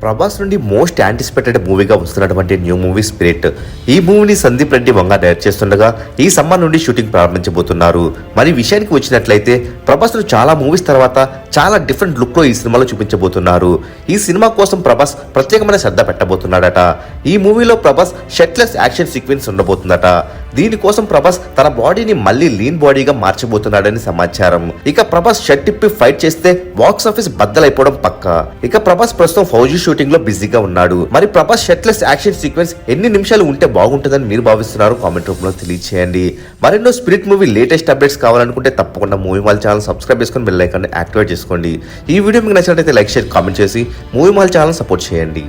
ప్రభాస్ నుండి most anticipated మూవీగా వస్తున్నటువంటి new movie spirit. ఈ మూవీని సందీప్ రెడ్డి వంగ డైరెక్ట్ చేస్తుండగా ఈ సమ్మర్ నుండి షూటింగ్ ప్రారంభించబోతున్నారు. మరి విషయానికి వచ్చినట్లయితే ప్రభాస్ ను చాలా మూవీస్ తర్వాత చాలా డిఫరెంట్ లుక్ లో ఈ సినిమాలో చూపించబోతున్నారు. ఈ సినిమా కోసం ప్రభాస్ ప్రత్యేకమైన శ్రద్ధ పెట్టబోతున్నాడట. ఈ మూవీలో ప్రభాస్ షర్ట్లెస్ యాక్షన్ సీక్వెన్స్ ఉండబోతుందట. దీనికోసం ప్రభాస్ తన బాడీని మళ్ళీ లీన్ బాడీగా మార్చబోతున్నాడని సమాచారం. ఇక ప్రభాస్ షర్ట్ తిప్పి ఫైట్ చేస్తే బాక్స్ ఆఫీస్ బద్దలైపోవడం పక్కా. ఇక ప్రభాస్ ప్రస్తుతం ఫౌజీ షూటింగ్ లో బిజీగా ఉన్నాడు. మరి ప్రభాస్ షర్ట్లెస్ యాక్షన్ సీక్వెన్స్ ఎన్ని నిమిషాలు ఉంటే బాగుంటుందని మీరు భావిస్తున్నారు? కామెంట్ రూపంలో తెలియచేయండి. మరెన్నో స్పిరిట్ మూవీ లేటెస్ట్ అప్డేట్స్ కావాలనుకుంటే తప్పకుండా మూవీ మాల్ ఛానల్ సబ్స్క్రైబ్ చేసుకొని బెల్ ఐకాన్ యాక్టివేట్ చేసుకోండి. ఈ వీడియో మీకు నచ్చినట్లయితే లైక్, షేర్, కామెంట్ చేసి మూవీ మాల్ ఛానల్ సపోర్ట్ చేయండి.